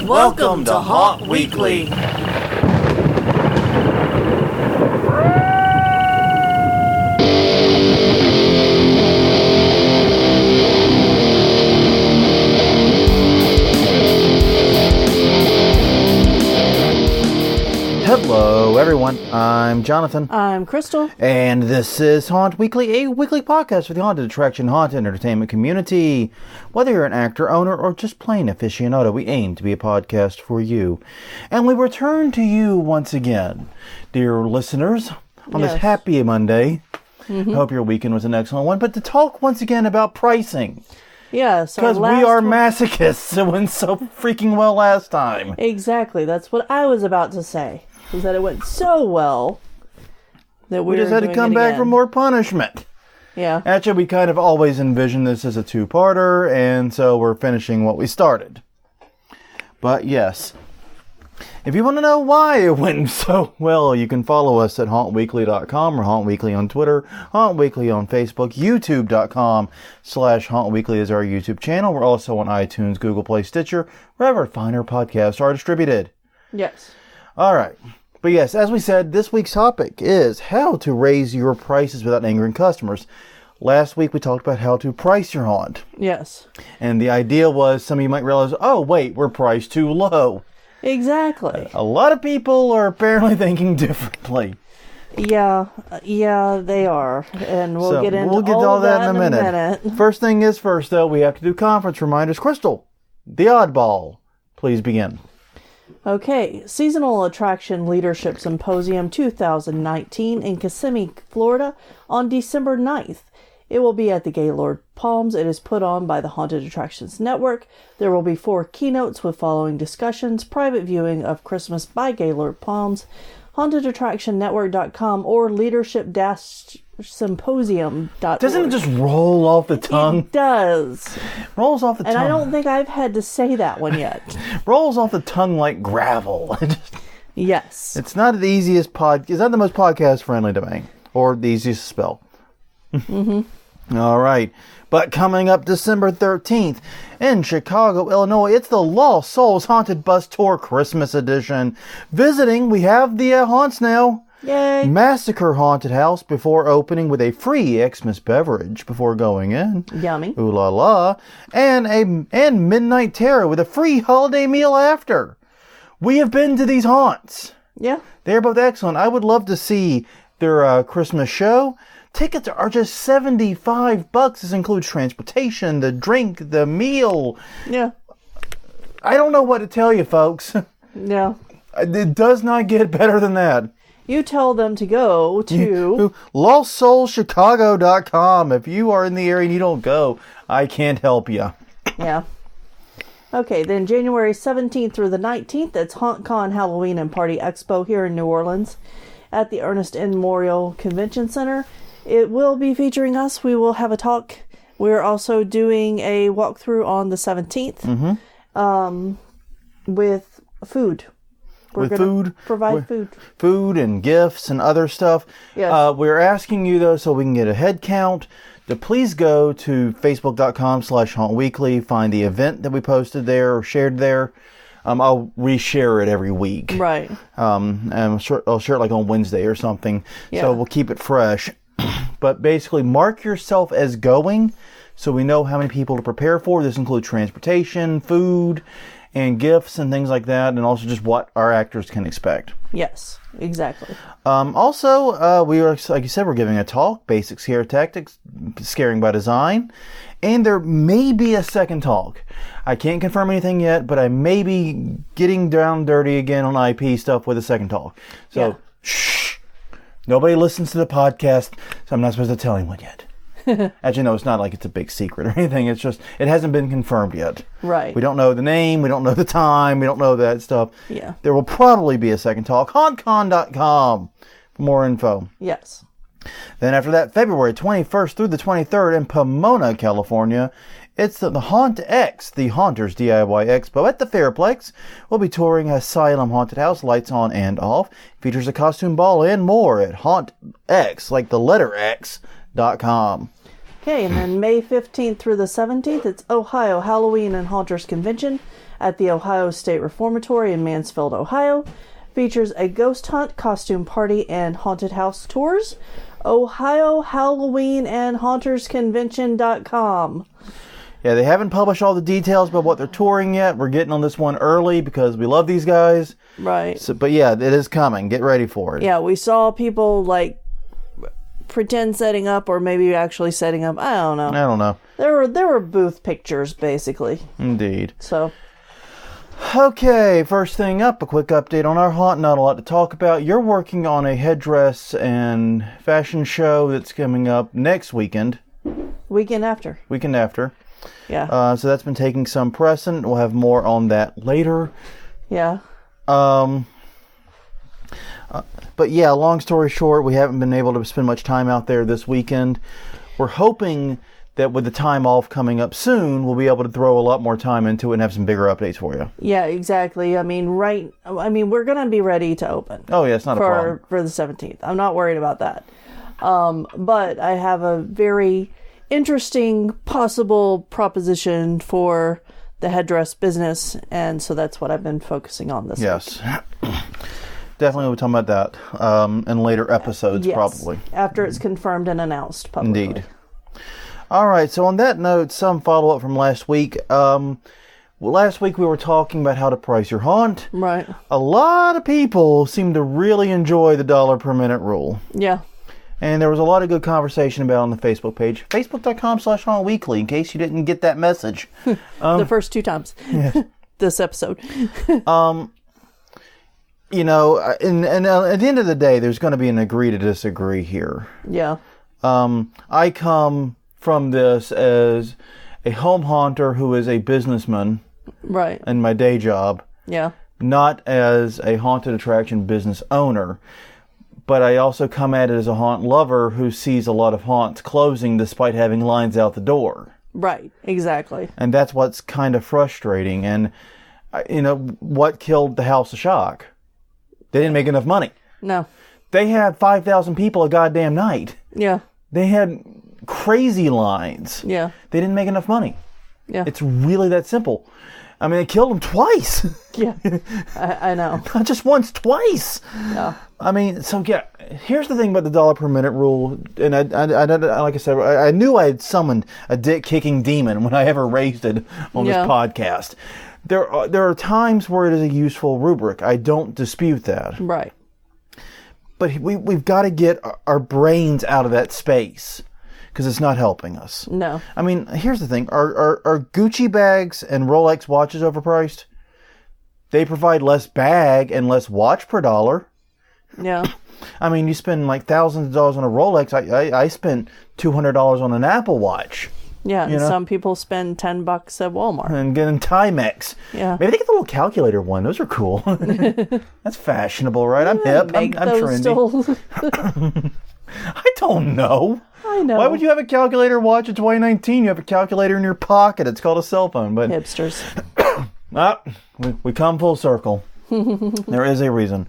Welcome to Haunt Weekly. Hello, everyone. I'm Jonathan. I'm Crystal. And this is Haunt Weekly, a weekly podcast for the haunted attraction, haunted entertainment community. Whether you're an actor, owner, or just plain aficionado, we aim to be a podcast for you. And we return to you once again, dear listeners, on this happy Monday. I hope your weekend was an excellent one. But to talk once again about pricing. Yes. Because we are masochists. It went so freaking well last time. Exactly. That's what I was about to say. Was that it went so well that we just had to come back for more punishment. Yeah. Actually, we kind of always envisioned this as a two-parter, and so we're finishing what we started. But yes, if you want to know why it went so well, you can follow us at hauntweekly.com or Haunt Weekly on Twitter, Haunt Weekly on Facebook, youtube.com/Haunt Weekly is our YouTube channel. We're also on iTunes, Google Play, Stitcher, wherever finer podcasts are distributed. Yes. All right. But yes, as we said, this week's topic is how to raise your prices without angering customers. Last week we talked about how to price your haunt. Yes. And the idea was some of you might realize, oh, wait, we're priced too low. Exactly. A lot of people are apparently thinking differently. Yeah, they are. And we'll get into all that in a minute. First thing is first, though, we have to do conference reminders. Crystal, the oddball, please begin. Okay, Seasonal Attraction Leadership Symposium 2019 in Kissimmee, Florida on December 9th. It will be at the Gaylord Palms. It is put on by the Haunted Attractions Network. There will be 4 keynotes with following discussions, private viewing of Christmas by Gaylord Palms, hauntedattractionnetwork.com or leadership-symposium.org. Doesn't it just roll off the tongue? It does. Rolls off the tongue. And I don't think I've had to say that one yet. Rolls off the tongue like gravel. Yes. It's not the easiest it's not the most podcast friendly to me. Or the easiest to spell. All right. But coming up December 13th in Chicago, Illinois, it's the Lost Souls Haunted Bus Tour Christmas Edition. Visiting, we have the haunts now. Yay. Massacre Haunted House before opening with a free Xmas beverage before going in. Yummy. Ooh la la. And Midnight Terror with a free holiday meal after. We have been to these haunts. Yeah. They're both excellent. I would love to see their Christmas show. Tickets are just $75. This includes transportation, the drink, the meal. Yeah. I don't know what to tell you, folks. No. It does not get better than that. You tell them to go to LostSoulsChicago.com. If you are in the area and you don't go, I can't help you. Yeah. Okay, then January 17th through the 19th, it's HauntCon Halloween and Party Expo here in New Orleans at the Ernest N. Memorial Convention Center. It will be featuring us. We will have a talk. We're also doing a walkthrough on the 17th with food. We're going to provide food. Food and gifts and other stuff. Yes. We're asking you, though, so we can get a head count, to please go to facebook.com/hauntweekly, find the event that we posted there or shared there. I'll reshare it every week. Right. And I'll share it like on Wednesday or something. Yeah. So we'll keep it fresh. But basically, mark yourself as going so we know how many people to prepare for. This includes transportation, food, and gifts and things like that, and also just what our actors can expect. Yes, exactly. Also, we are, like you said, we're giving a talk, Basic Scare Tactics, Scaring by Design, and there may be a second talk. I can't confirm anything yet, but I may be getting down dirty again on IP stuff with a second talk. So, shh. Nobody listens to the podcast, so I'm not supposed to tell anyone yet. Actually, no, it's not like it's a big secret or anything. It's just, it hasn't been confirmed yet. Right. We don't know the name. We don't know the time. We don't know that stuff. Yeah. There will probably be a second talk. HauntCon.com for more info. Yes. Then after that, February 21st through the 23rd in Pomona, California, it's the Haunt X, the Haunters DIY Expo at the Fairplex. We'll be touring Asylum Haunted House, lights on and off. Features a costume ball and more at Haunt X, like the letter X.com. Okay, and then May 15th through the 17th, it's Ohio Halloween and Haunters Convention at the Ohio State Reformatory in Mansfield, Ohio. Features a ghost hunt, costume party, and haunted house tours. Ohio Halloween and HauntersConvention.com. Yeah, they haven't published all the details about what they're touring yet. We're getting on this one early because we love these guys. Right. So, but yeah, it is coming. Get ready for it. Yeah, we saw people like pretend setting up or maybe actually setting up. I don't know. There were booth pictures basically. Indeed. So. Okay, first thing up, a quick update on our haunt. Not a lot to talk about. You're working on a headdress and fashion show that's coming up next weekend. Weekend after. Yeah. So that's been taking some precedent. We'll have more on that later. Yeah. But yeah, long story short, we haven't been able to spend much time out there this weekend. We're hoping that with the time off coming up soon, we'll be able to throw a lot more time into it and have some bigger updates for you. Yeah, exactly. I mean, we're going to be ready to open. Oh, yeah, it's not a problem. For the 17th. I'm not worried about that. But I have a very interesting possible proposition for the headdress business, and so that's what I've been focusing on this week. Yes. Definitely we'll be talking about that in later episodes, probably. After it's confirmed and announced publicly. Indeed. All right, so on that note, some follow-up from last week. Last week we were talking about how to price your haunt. Right. A lot of people seem to really enjoy the $1 per minute rule. Yeah. And there was a lot of good conversation about it on the Facebook page, facebook.com/hauntweekly, in case you didn't get that message. The first 2 times. Yes. This episode. You know, and at the end of the day, there's going to be an agree to disagree here. Yeah. I come from this as a home haunter who is a businessman. Right. In my day job. Yeah. Not as a haunted attraction business owner. But I also come at it as a haunt lover who sees a lot of haunts closing despite having lines out the door. Right. Exactly. And that's what's kind of frustrating. And, you know, what killed the House of Shock? They didn't make enough money. No. They had 5,000 people a goddamn night. Yeah. They had crazy lines. Yeah. They didn't make enough money. Yeah. It's really that simple. I mean, they killed them twice. Yeah. I know. Not just once, twice. Yeah. I mean, so yeah, here's the thing about the $1 per minute rule. And I like I said, I knew I had summoned a dick-kicking demon when I ever raised it on this podcast. There are times where it is a useful rubric. I don't dispute that. Right. But we've got to get our brains out of that space because it's not helping us. No. I mean, here's the thing. Are Gucci bags and Rolex watches overpriced? They provide less bag and less watch per dollar. Yeah. I mean, you spend like thousands of dollars on a Rolex. I spent $200 on an Apple Watch. Yeah, and some people spend $10 at Walmart. And getting Timex. Yeah. Maybe they get the little calculator one. Those are cool. That's fashionable, right? I'm hip. I'm trendy. I don't know. I know. Why would you have a calculator watch in 2019? You have a calculator in your pocket. It's called a cell phone. But hipsters. We come full circle. There is a reason.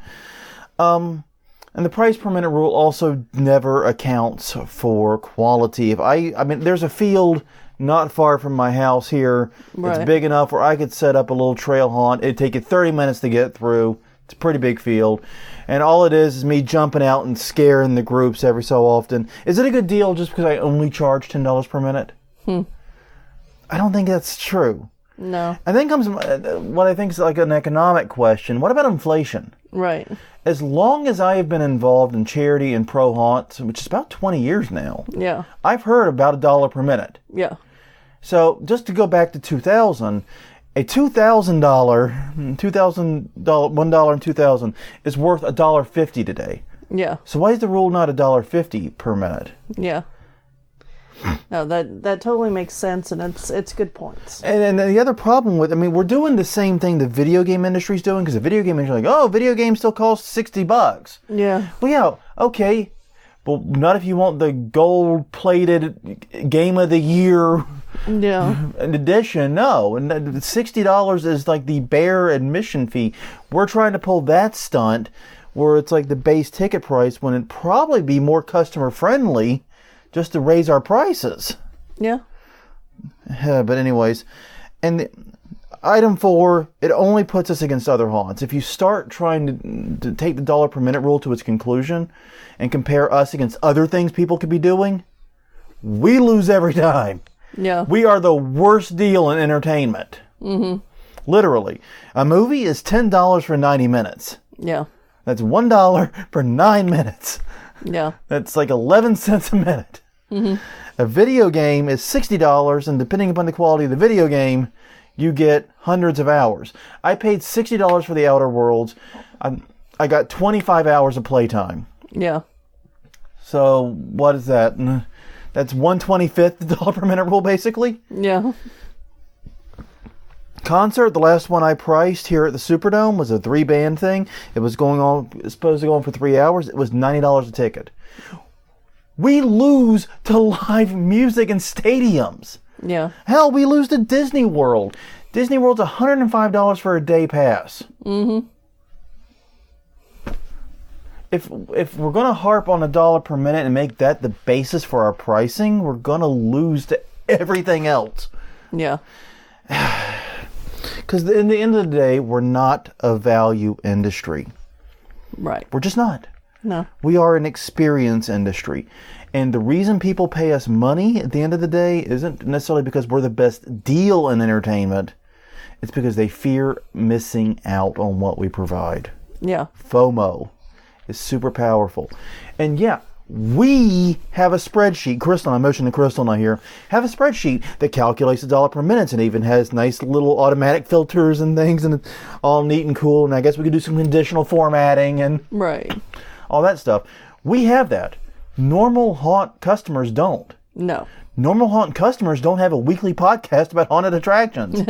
And the price per minute rule also never accounts for quality. I mean, there's a field not far from my house here. Right. It's big enough where I could set up a little trail haunt. It'd take you 30 minutes to get through. It's a pretty big field. And all it is me jumping out and scaring the groups every so often. Is it a good deal just because I only charge $10 per minute? I don't think that's true. No. And then comes what I think is like an economic question. What about inflation? Right. As long as I have been involved in charity and pro haunts, which is about 20 years now, I've heard about $1 per minute. Yeah. So just to go back to 2000, a $1 in 2000 is worth $1.50 today. Yeah. So why is the rule not $1.50 per minute? Yeah. No, that totally makes sense, and it's good points. And the other problem with, I mean, we're doing the same thing the video game industry's doing, because the video game industry is like, oh, video games still cost $60. Yeah. Well, yeah, okay, but not if you want the gold-plated Game of the Year edition. No, and $60 is like the bare admission fee. We're trying to pull that stunt where it's like the base ticket price when it'd probably be more customer-friendly just to raise our prices. Yeah. But anyways, and Item 4, it only puts us against other haunts. If you start trying to take the dollar per minute rule to its conclusion and compare us against other things people could be doing, we lose every time. Yeah. We are the worst deal in entertainment. Mm-hmm. Literally. A movie is $10 for 90 minutes. Yeah. That's $1 for 9 minutes. Yeah. That's like 11 cents a minute. Mm-hmm. A video game is $60, and depending upon the quality of the video game, you get hundreds of hours. I paid $60 for the Outer Worlds. I got 25 hours of playtime. Yeah. So what is that? That's 1/25 the dollar per minute rule, basically. Yeah. Concert, the last one I priced here at the Superdome was a 3-band thing. It was supposed to go on for 3 hours. It was $90 a ticket. We lose to live music in stadiums. Yeah. Hell, we lose to Disney World. Disney World's $105 for a day pass. Mm-hmm. If we're going to harp on $1 per minute and make that the basis for our pricing, we're going to lose to everything else. Yeah. Because in the end of the day, we're not a value industry. Right. We're just not. No. We are an experience industry. And the reason people pay us money at the end of the day isn't necessarily because we're the best deal in entertainment. It's because they fear missing out on what we provide. Yeah. FOMO is super powerful. And yeah, we have a spreadsheet. Crystal, I'm motioning to Crystal now here. Have a spreadsheet that calculates the dollar per minute and even has nice little automatic filters and things, and it's all neat and cool. And I guess we could do some conditional formatting and Right. all that stuff. We have that. Normal haunt customers don't. No. Normal haunt customers don't have a weekly podcast about haunted attractions.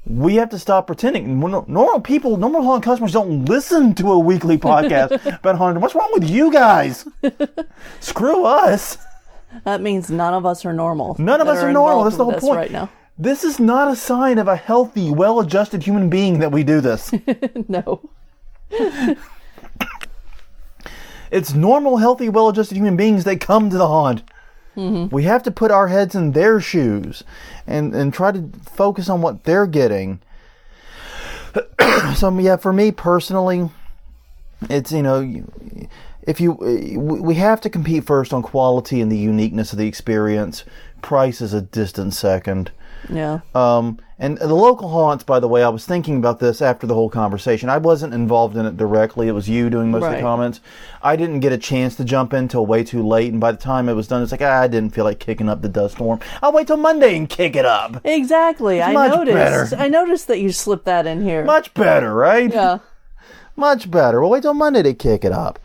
We have to stop pretending. Normal haunt customers don't listen to a weekly podcast about haunted. What's wrong with you guys? Screw us. That means none of us are normal. None of us are normal. That's the whole point. Right now. This is not a sign of a healthy, well-adjusted human being that we do this. No. It's normal, healthy, well-adjusted human beings that come to the haunt. Mm-hmm. We have to put our heads in their shoes and try to focus on what they're getting. So yeah, for me personally, it's, we have to compete first on quality and the uniqueness of the experience. Price is a distant second. Yeah. And the local haunts, by the way, I was thinking about this after the whole conversation. I wasn't involved in it directly. It was you doing most of the comments. I didn't get a chance to jump in till way too late. And by the time it was done, it's like, I didn't feel like kicking up the dust storm. I'll wait till Monday and kick it up. Exactly. It's I much noticed. better. I noticed that you slipped that in here. Much better, right? Yeah. Much better. We'll wait till Monday to kick it up.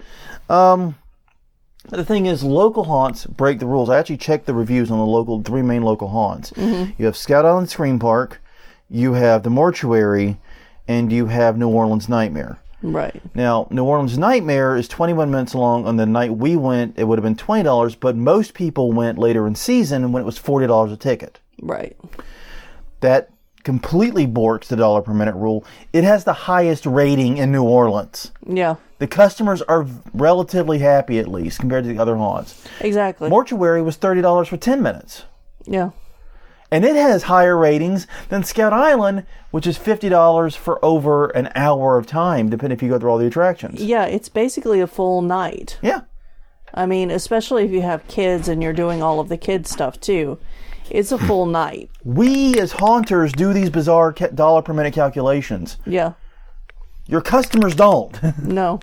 The thing is, local haunts break the rules. I actually checked the reviews on the 3 main local haunts. Mm-hmm. You have Scout Island Scream Park, you have the Mortuary, and you have New Orleans Nightmare. Right. Now, New Orleans Nightmare is 21 minutes long. On the night we went, it would have been $20, but most people went later in season when it was $40 a ticket. Right. That completely borks the dollar per minute rule. It has the highest rating in New Orleans. Yeah. The customers are relatively happy, at least, compared to the other haunts. Exactly. Mortuary was $30 for 10 minutes. Yeah. And it has higher ratings than Scout Island, which is $50 for over an hour of time, depending if you go through all the attractions. Yeah, it's basically a full night. Yeah. I mean, especially if you have kids and you're doing all of the kids stuff, too. It's a full night. We, as haunters, do these bizarre dollar per minute calculations. Yeah. Your customers don't. No.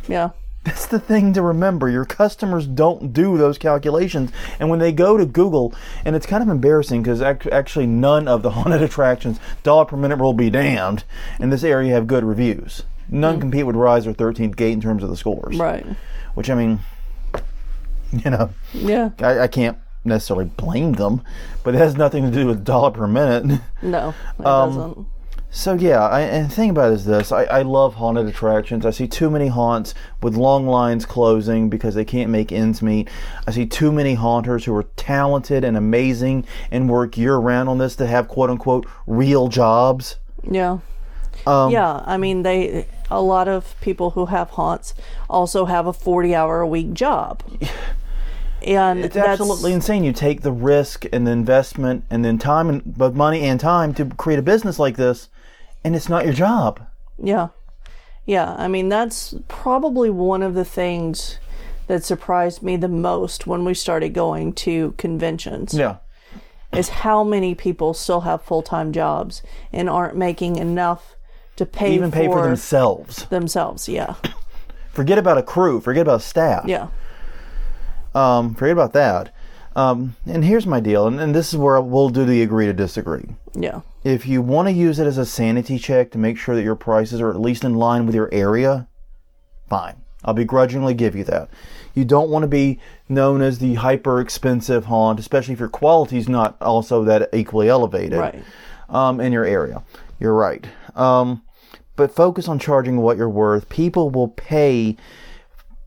Yeah. That's the thing to remember. Your customers don't do those calculations. And when they go to Google, and it's kind of embarrassing because actually none of the haunted attractions, dollar per minute rule be damned, in this area have good reviews. None compete with Rise or 13th Gate in terms of the scores. Right. Which, I mean, Yeah. I can't necessarily blame them, but it has nothing to do with dollar per minute. No, it doesn't. So yeah, and the thing about it is this, I love haunted attractions. I see too many haunts with long lines closing because they can't make ends meet. I see too many haunters who are talented and amazing and work year-round on this to have quote-unquote real jobs. Yeah. Yeah, I mean, a lot of people who have haunts also have a 40-hour-a-week job. And it's absolutely insane. You take the risk and the investment and then time, and both money and time, to create a business like this, and it's not your job. Yeah. Yeah, I mean, that's probably one of the things that surprised me the most when we started going to conventions. Yeah. Is how many people still have full-time jobs and aren't making enough to pay for themselves. Themselves, yeah. Forget about a crew. Forget about staff. Yeah. Forget about that. And here's my deal, and this is where we'll do the agree to disagree. Yeah. If you want to use it as a sanity check to make sure that your prices are at least in line with your area, fine. I'll begrudgingly give you that. You don't want to be known as the hyper expensive haunt, especially if your quality is not also that equally elevated, right, in your area. You're right. But focus on charging what you're worth. People will pay.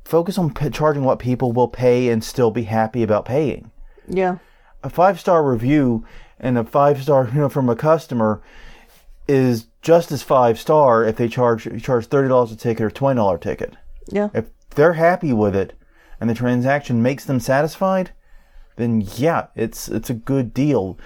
Focus on charging what people will pay and still be happy about paying. Yeah. A 5-star review and a 5-star, from a customer is just as 5-star if they charge $30 a ticket or $20 ticket. Yeah. If they're happy with it and the transaction makes them satisfied, then yeah, it's a good deal.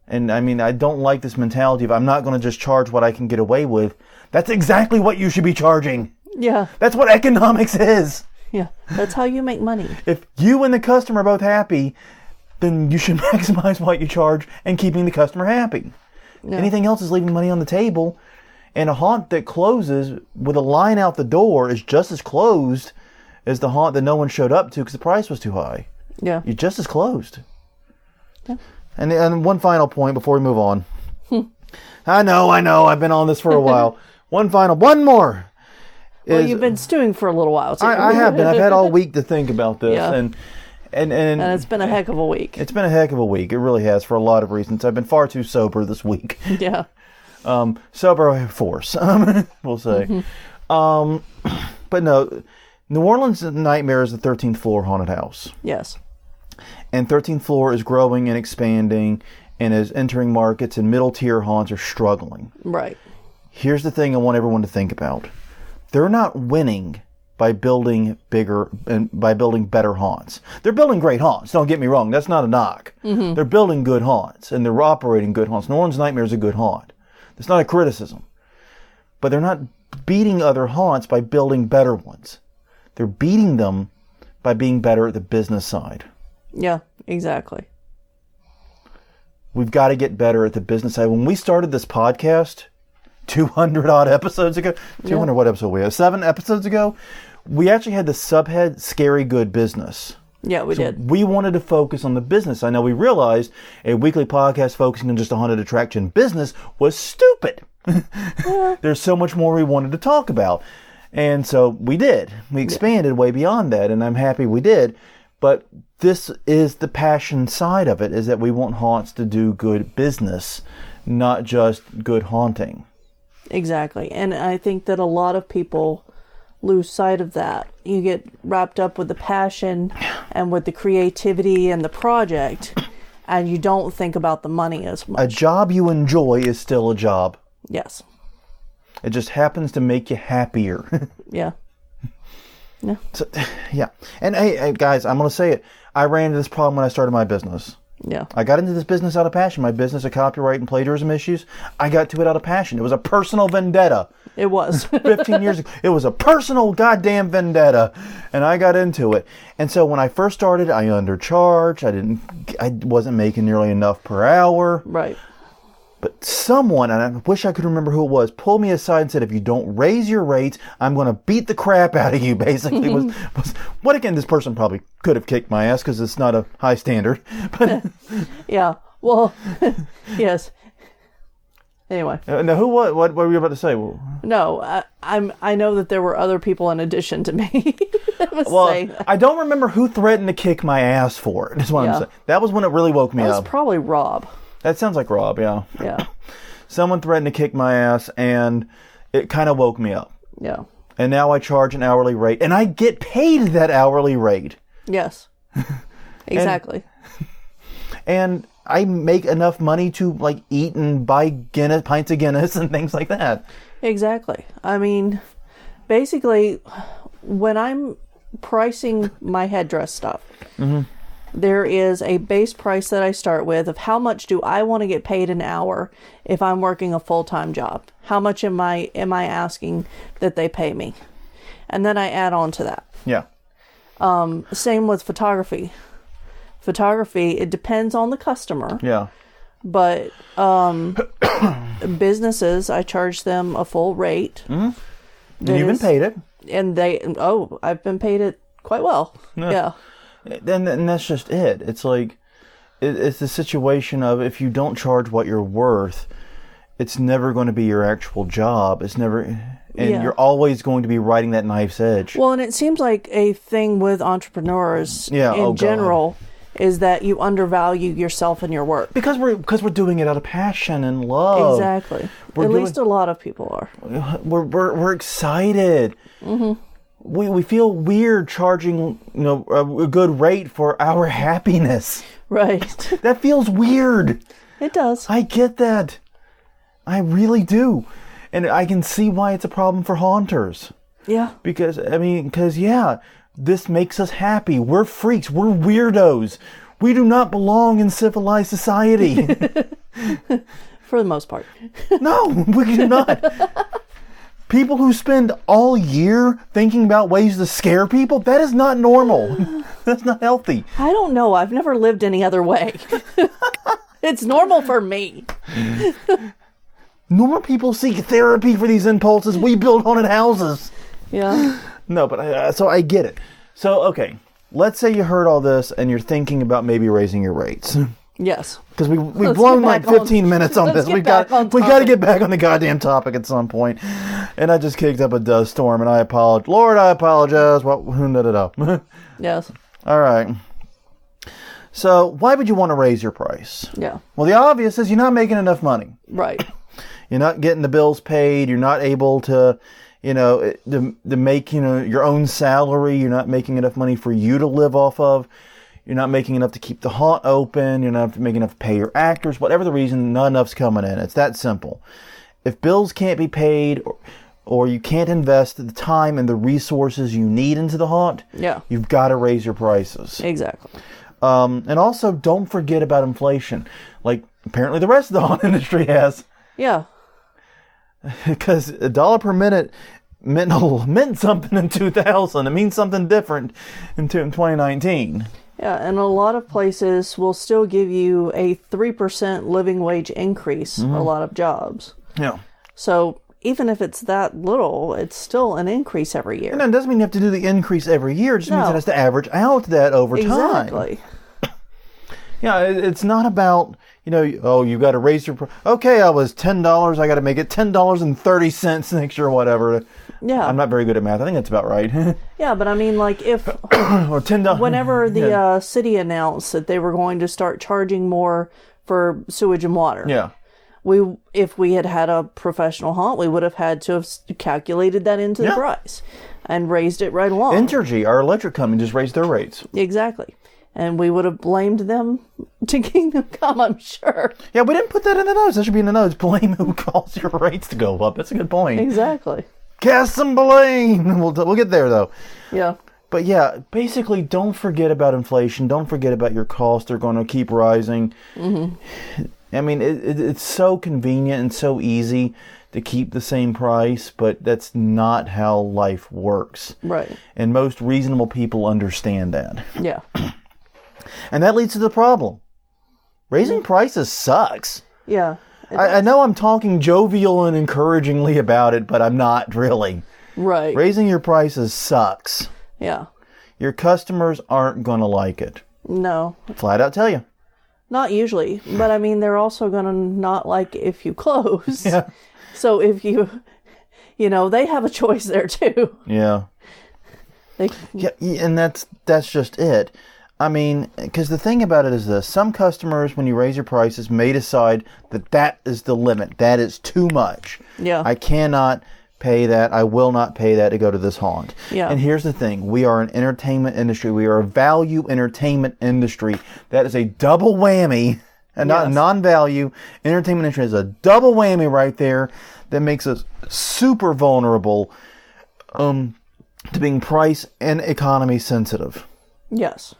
And I mean, I don't like this mentality of I'm not going to just charge what I can get away with. That's exactly what you should be charging. Yeah. That's what economics is. Yeah. That's how you make money. If you and the customer are both happy, then you should maximize what you charge and keeping the customer happy. Yeah. Anything else is leaving money on the table. And a haunt that closes with a line out the door is just as closed as the haunt that no one showed up to because the price was too high. Yeah. You're just as closed. Yeah. And one final point before we move on. I know. I've been on this for a while. One more. Well, you've been stewing for a little while, too. I have been. I've had all week to think about this. Yeah. And it's been a heck of a week. It's been a heck of a week. It really has, for a lot of reasons. I've been far too sober this week. Yeah. Sober force, we'll say. But no, New Orleans Nightmare is the 13th floor haunted house. Yes. And 13th floor is growing and expanding and is entering markets, and middle tier haunts are struggling. Right. Here's the thing I want everyone to think about. They're not winning by building bigger and by building better haunts. They're building great haunts, don't get me wrong. That's not a knock. Mm-hmm. They're building good haunts, and they're operating good haunts. New Orleans Nightmare is a good haunt. It's not a criticism. But they're not beating other haunts by building better ones. They're beating them by being better at the business side. Yeah, exactly. We've got to get better at the business side. When we started this podcast 200 odd episodes ago, 200 what episode we have? 7 episodes ago, we actually had the subhead Scary Good Business. Yeah, we did. We wanted to focus on the business. I know we realized a weekly podcast focusing on just a haunted attraction business was stupid. There's so much more we wanted to talk about. And so we did. We expanded way beyond that, and I'm happy we did. But this is the passion side of it, is that we want haunts to do good business, not just good haunting. Exactly. And I think that a lot of people lose sight of that. You get wrapped up with the passion and with the creativity and the project, and you don't think about the money as much. A job you enjoy is still a job. Yes. It just happens to make you happier. Yeah. Yeah. So, yeah. And hey, guys, I'm going to say it. I ran into this problem when I started my business. Yeah. I got into this business out of passion. My business of copyright and plagiarism issues, I got to it out of passion. It was a personal vendetta. It was. 15 years ago. It was a personal goddamn vendetta. And I got into it. And so when I first started, I undercharged. I wasn't making nearly enough per hour. Right. But someone, and I wish I could remember who it was, pulled me aside and said, if you don't raise your rates, I'm going to beat the crap out of you, basically. was what, again, this person probably could have kicked my ass because it's not a high standard. But yeah. Well, yes. Anyway. Now, what were you about to say? No, I know that there were other people in addition to me that was saying that. I don't remember who threatened to kick my ass for it. That's what I'm saying. That was when it really woke me up. That was probably Rob. That sounds like Rob, yeah. Yeah. Someone threatened to kick my ass, and it kind of woke me up. Yeah. And now I charge an hourly rate, and I get paid that hourly rate. Yes. Exactly. And I make enough money to eat and buy pints of Guinness and things like that. Exactly. I mean, basically, when I'm pricing my headdress stuff, there is a base price that I start with of how much do I want to get paid an hour if I'm working a full-time job. How much am I asking that they pay me? And then I add on to that. Yeah. Same with photography. Photography, it depends on the customer. Yeah. But businesses, I charge them a full rate. And you've been paid it. And I've been paid it quite well. Yeah. And that's just it. It's like, it's the situation of if you don't charge what you're worth, it's never going to be your actual job. It's never, and you're always going to be riding that knife's edge. Well, and it seems like a thing with entrepreneurs in general is that you undervalue yourself and your work. Because we're doing it out of passion and love. Exactly. At least a lot of people are. We're excited. We feel weird charging a good rate for our happiness. Right. That feels weird. It does. I get that. I really do. And I can see why it's a problem for haunters. Yeah. Because this makes us happy. We're freaks. We're weirdos. We do not belong in civilized society. For the most part. No, we do not. People who spend all year thinking about ways to scare people, that is not normal. That's not healthy. I don't know. I've never lived any other way. It's normal for me. Normal people seek therapy for these impulses. We build haunted houses. Yeah. No, but so I get it. So, okay, let's say you heard all this and you're thinking about maybe raising your rates. Yes. Because we've blown like 15 minutes on this. We got to get back on the goddamn topic at some point. And I just kicked up a dust storm, and I apologize. Lord, I apologize. Yes. All right. So, why would you want to raise your price? Yeah. Well, the obvious is you're not making enough money. Right. You're not getting the bills paid. You're not able to, to make, your own salary. You're not making enough money for you to live off of. You're not making enough to keep the haunt open. You're not making enough to pay your actors. Whatever the reason, not enough's coming in. It's that simple. If bills can't be paid or you can't invest the time and the resources you need into the haunt, you've got to raise your prices. Exactly. And also, don't forget about inflation. Like, apparently the rest of the haunt industry has. Yeah. Because $1 per minute meant something in 2000. It means something different in 2019. Yeah, and a lot of places will still give you a 3% living wage increase, a lot of jobs. Yeah. So even if it's that little, it's still an increase every year. And it doesn't mean you have to do the increase every year. It just means it has to average out that over time. Exactly. Yeah, it's not about, you got to raise your... Okay, I was $10. I got to make it $10.30 next year or whatever. Yeah. I'm not very good at math. I think that's about right. Yeah, but I mean, like, if... or $10. Whenever the city announced that they were going to start charging more for sewage and water. Yeah. If we had a professional haunt, we would have had to have calculated that into the price and raised it right along. Entergy, our electric company, just raised their rates. Exactly. And we would have blamed them to Kingdom Come, I'm sure. Yeah, we didn't put that in the notes. That should be in the notes. Blame who caused your rates to go up. That's a good point. Exactly. Cast some blame. We'll get there, though. Yeah. But yeah, basically, don't forget about inflation. Don't forget about your costs. They're going to keep rising. Mm-hmm. I mean, it's so convenient and so easy to keep the same price, but that's not how life works. Right. And most reasonable people understand that. Yeah. And that leads to the problem. Raising prices sucks. Yeah. I know I'm talking jovial and encouragingly about it, but I'm not really. Right. Raising your prices sucks. Yeah. Your customers aren't going to like it. No. Flat out tell you. Not usually. But I mean, they're also going to not like it if you close. Yeah. So if you they have a choice there too. Yeah. Yeah, and that's just it. I mean, because the thing about it is this. Some customers, when you raise your prices, may decide that is the limit. That is too much. Yeah. I cannot pay that. I will not pay that to go to this haunt. Yeah. And here's the thing. We are an entertainment industry. We are a value entertainment industry. That is a double whammy. And not a non-value entertainment industry is a double whammy right there that makes us super vulnerable to being price and economy sensitive. Yes.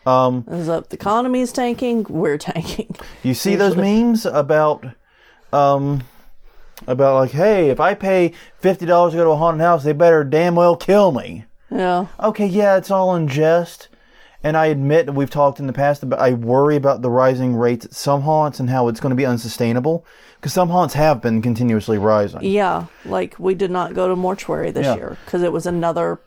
As if the economy is tanking, we're tanking. You see those memes about like, hey, if I pay $50 to go to a haunted house, they better damn well kill me. Yeah. Okay, yeah, it's all in jest. And I admit, we've talked in the past about, I worry about the rising rates at some haunts and how it's going to be unsustainable. Because some haunts have been continuously rising. Yeah, like we did not go to mortuary this year because it was another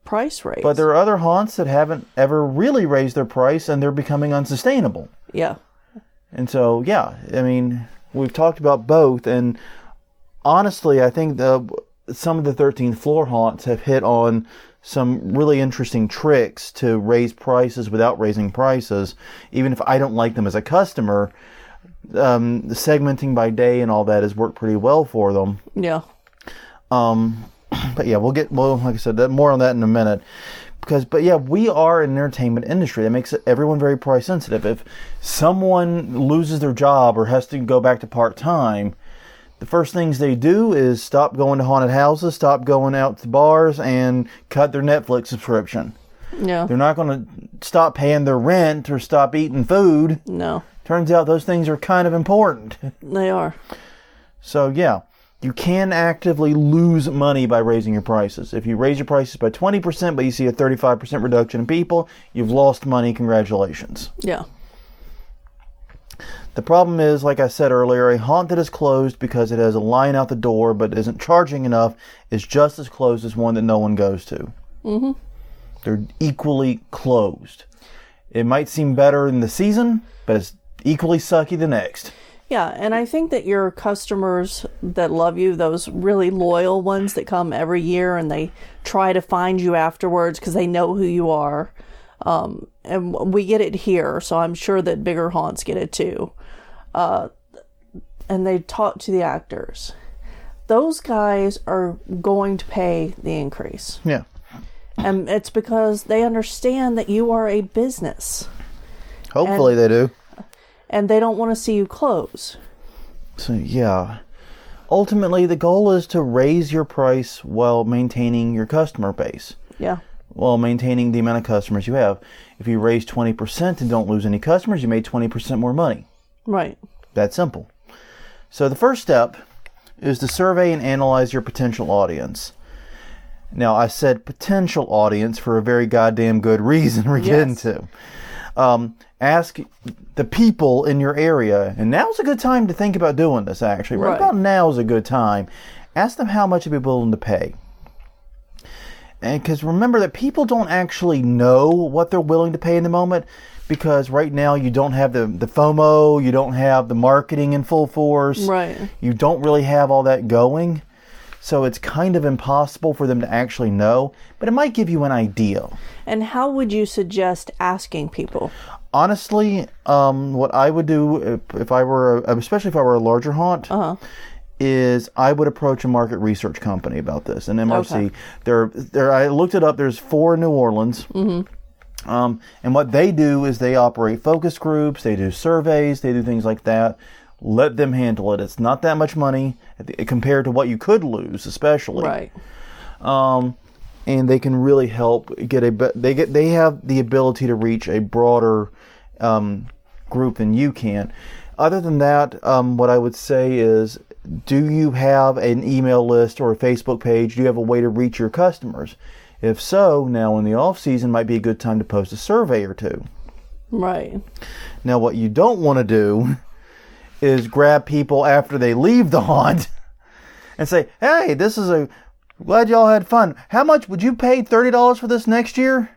price raise. But there are other haunts that haven't ever really raised their price and they're becoming unsustainable. Yeah. And so, yeah, I mean, we've talked about both. And honestly, I think some of the 13th floor haunts have hit on some really interesting tricks to raise prices without raising prices. Even if I don't like them as a customer, the segmenting by day and all that has worked pretty well for them. Yeah. But yeah, like I said, more on that in a minute. But yeah, we are an entertainment industry. That makes everyone very price sensitive. If someone loses their job or has to go back to part-time, the first things they do is stop going to haunted houses, stop going out to bars, and cut their Netflix subscription. Yeah. They're not going to stop paying their rent or stop eating food. No. Turns out those things are kind of important. They are. So yeah, you can actively lose money by raising your prices. If you raise your prices by 20%, but you see a 35% reduction in people, you've lost money. Congratulations. Yeah. The problem is, like I said earlier, a haunt that is closed because it has a line out the door but isn't charging enough is just as closed as one that no one goes to. Mm-hmm. They're equally closed. It might seem better in the season, but it's equally sucky the next. Yeah, and I think that your customers that love you, those really loyal ones that come every year and they try to find you afterwards because they know who you are, and we get it here, so I'm sure that bigger haunts get it too. And they talk to the actors. Those guys are going to pay the increase. Yeah. And it's because they understand that you are a business. Hopefully they do. And they don't want to see you close. So, yeah. Ultimately, the goal is to raise your price while maintaining your customer base. Yeah. While maintaining the amount of customers you have. If you raise 20% and don't lose any customers, you made 20% more money. Right. That simple. So the first step is to survey and analyze your potential audience. Now, I said potential audience for a very goddamn good reason we're getting to. Ask the people in your area, and now's a good time to think about doing this, actually. Right about now is a good time. Ask them how much they'd be willing to pay. And because remember that people don't actually know what they're willing to pay in the moment, because right now you don't have the FOMO, you don't have the marketing in full force. Right. You don't really have all that going. So it's kind of impossible for them to actually know, but it might give you an idea. And how would you suggest asking people? Honestly, what I would do if I were, especially if I were a larger haunt, is I would approach a market research company about this. And MRC, I looked it up. There's 4 in New Orleans. Mm-hmm. And what they do is they operate focus groups, they do surveys, they do things like that. Let them handle it. It's not that much money compared to what you could lose, especially. Right. And they can really help they have the ability to reach a broader group than you can. Other than that, what I would say is, do you have an email list or a Facebook page? Do you have a way to reach your customers? If so, now in the off season might be a good time to post a survey or two. Right. Now what you don't want to do is grab people after they leave the haunt and say, hey, glad y'all had fun. How much would you pay $30 for this next year?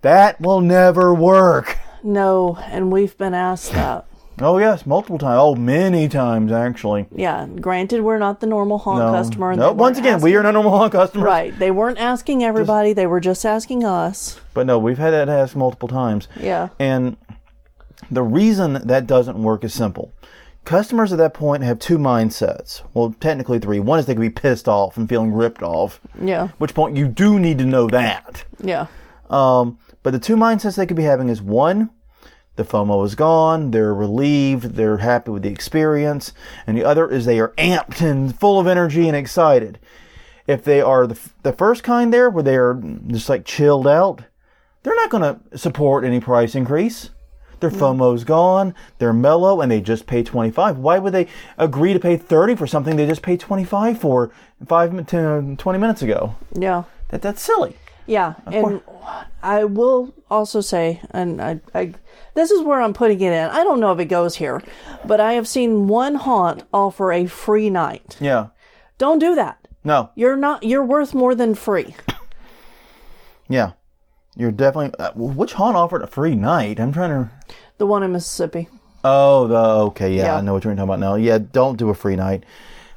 That will never work. No, and we've been asked that. Oh, yes, multiple times. Oh, many times, actually. Yeah, granted, we're not the normal haunt customer. No, once again, we are not normal haunt customers. Right, they weren't asking everybody, they were just asking us. But no, we've had that asked multiple times. Yeah. And the reason that doesn't work is simple. Customers at that point have 2 mindsets. Well, technically 3. One is they can be pissed off and feeling ripped off. Yeah. Which point you do need to know that. Yeah. But the 2 mindsets they could be having is, 1, the FOMO is gone, they're relieved, they're happy with the experience. And the other is they are amped and full of energy and excited. If they are the first kind there, where they are just like chilled out, they're not going to support any price increase. Their FOMO's gone, they're mellow, and they just pay $25. Why would they agree to pay $30 for something they just paid $25 for 20 minutes ago? Yeah. That's silly. Yeah, and I will also say, and I this is where I'm putting it in. I don't know if it goes here, but I have seen one haunt offer a free night. Yeah. Don't do that. No. You're worth more than free. Yeah. You're definitely... which haunt offered a free night? I'm trying to... The one in Mississippi. Oh, okay, yeah, I know what you're talking about now. Yeah, don't do a free night.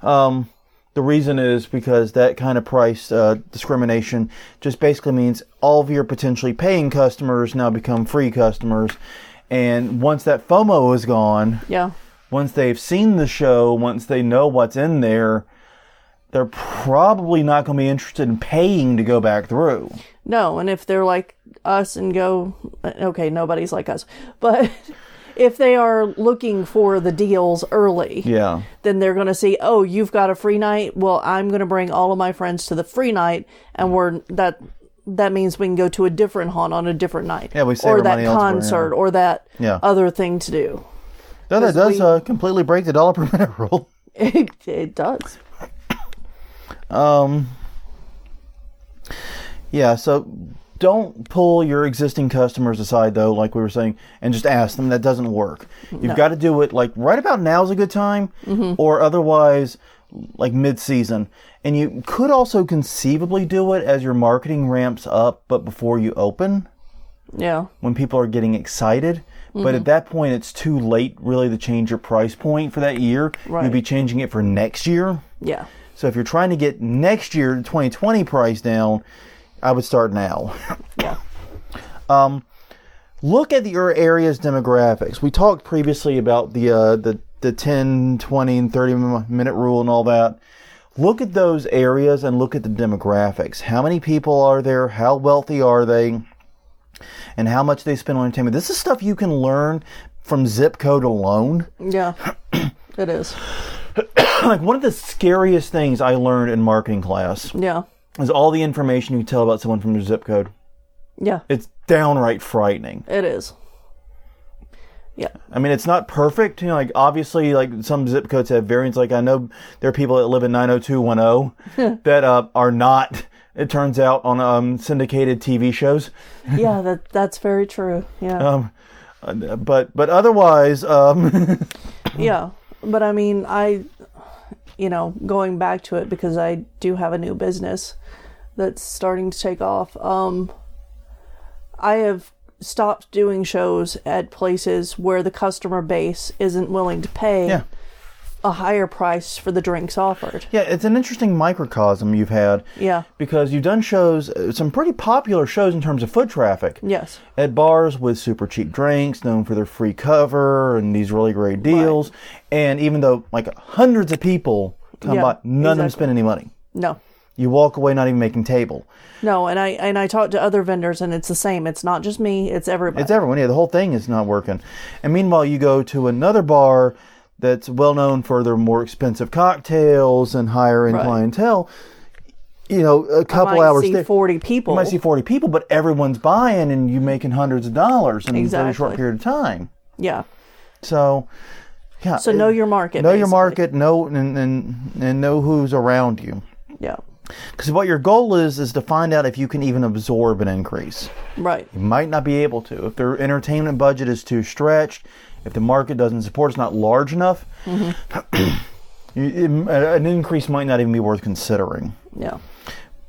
The reason is because that kind of price discrimination just basically means all of your potentially paying customers now become free customers. And once that FOMO is gone, once they've seen the show, once they know what's in there, they're probably not going to be interested in paying to go back through. No, and if they're like us and go, okay, nobody's like us, but if they are looking for the deals early, then they're going to see, oh, you've got a free night. Well, I'm going to bring all of my friends to the free night, and that means we can go to a different haunt on a different night. Yeah, we save or our money that concert, or that other thing to do. No, that does completely break the dollar per minute rule. It does. Yeah, so don't pull your existing customers aside, though, like we were saying, and just ask them. That doesn't work. You've got to do it, like, right about now is a good time, or otherwise, like, mid-season. And you could also conceivably do it as your marketing ramps up, but before you open. Yeah. When people are getting excited. But at that point, it's too late, really, to change your price point for that year. Right. You'll be changing it for next year. Yeah. So if you're trying to get next year 2020 price down, I would start now. Yeah. Look at your area's demographics. We talked previously about the 10, 20, and 30-minute rule and all that. Look at those areas and look at the demographics. How many people are there? How wealthy are they? And how much they spend on entertainment. This is stuff you can learn from zip code alone. Yeah, it is. Like, one of the scariest things I learned in marketing class is all the information you can tell about someone from their zip code. Yeah. It's downright frightening. It is. Yeah. I mean, it's not perfect. You know, like, obviously, like, some zip codes have variants. Like, I know there are people that live in 90210 that are not, it turns out, on syndicated TV shows. Yeah, that's very true. Yeah. But otherwise... Yeah. But I mean, going back to it, because I do have a new business that's starting to take off. I have stopped doing shows at places where the customer base isn't willing to pay a higher price for the drinks offered. Yeah, it's an interesting microcosm you've had. Yeah. Because you've done shows, some pretty popular shows in terms of foot traffic. Yes. At bars with super cheap drinks, known for their free cover and these really great deals. Right. And even though, like, hundreds of people come by, none of them spend any money. No. You walk away not even making table. No, and I talk to other vendors, and it's the same. It's not just me, it's everybody. It's everyone, yeah. The whole thing is not working. And meanwhile, you go to another bar that's well known for their more expensive cocktails and higher end clientele. You know, a couple hours. You might see 40 people. You might see 40 people, but everyone's buying, and you're making hundreds of dollars in a very short period of time. Yeah. So, yeah. So know your market. Know your market. Know and know who's around you. Yeah. Because what your goal is to find out if you can even absorb an increase. Right. You might not be able to. If their entertainment budget is too stretched, if the market doesn't support, it's not large enough, an increase might not even be worth considering. Yeah.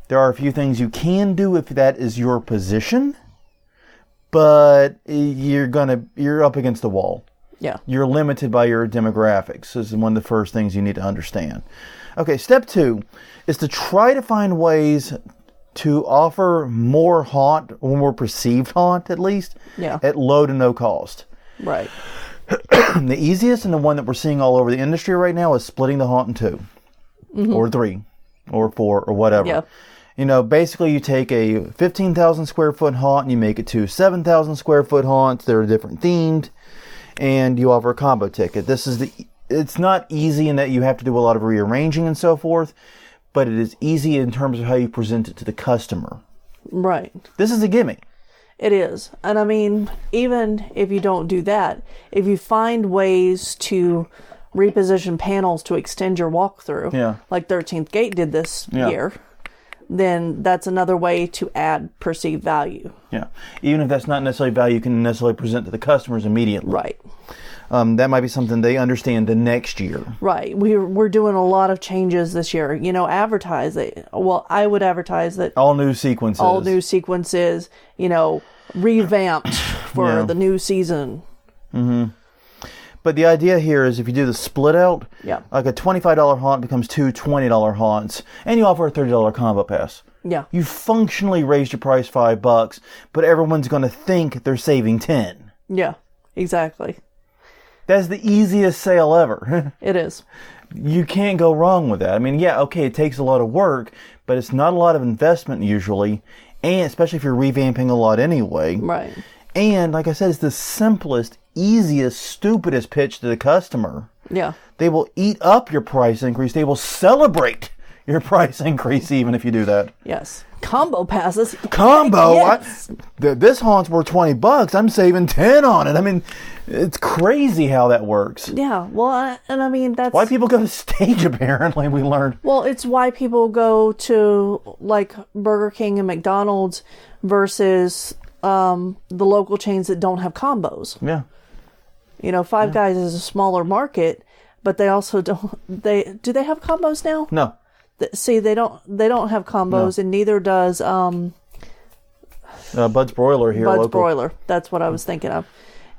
There are a few things you can do if that is your position, but you're up against the wall. Yeah. You're limited by your demographics. This is one of the first things you need to understand. Okay, step 2 is to try to find ways to offer more haunt, or more perceived haunt at least, at low to no cost. Right. The easiest, and the one that we're seeing all over the industry right now, is splitting the haunt in 2, or 3, or 4, or whatever. Yeah. You know, basically you take a 15,000 square foot haunt and you make it 2 7,000 square foot haunts. They're different themed, and you offer a combo ticket. It's not easy in that you have to do a lot of rearranging and so forth, but it is easy in terms of how you present it to the customer. Right. This is a gimme. It is. And I mean, even if you don't do that, if you find ways to reposition panels to extend your walkthrough, like 13th Gate did this year, then that's another way to add perceived value. Yeah. Even if that's not necessarily value you can necessarily present to the customers immediately. Right. That might be something they understand the next year. Right. We're doing a lot of changes this year. Advertise it. Well, I would advertise that all new sequences, revamped for the new season. Mm-hmm. But the idea here is if you do the split out, like a $25 haunt becomes two $20 haunts, and you offer a $30 combo pass. Yeah. You functionally raised your price $5, but everyone's going to think they're saving 10. Yeah, exactly. That's the easiest sale ever. It is. You can't go wrong with that. I mean, okay, it takes a lot of work, but it's not a lot of investment usually, and especially if you're revamping a lot anyway. Right. And like I said, it's the simplest, easiest, stupidest pitch to the customer. Yeah. They will eat up your price increase. They will celebrate your price increase even if you do that. Yes. Combo passes. Combo? Yes. This haunt's worth $20. I'm saving 10 on it. I mean, it's crazy how that works. Yeah. Well, and I mean, that's why people go to stage, apparently, we learned. Well, it's why people go to, like, Burger King and McDonald's versus the local chains that don't have combos. Yeah. Five Guys is a smaller market, but they also don't. Do they have combos now? No. See, they don't have combos, and neither does Bud's Broiler here. Bud's local. Broiler. That's what I was thinking of.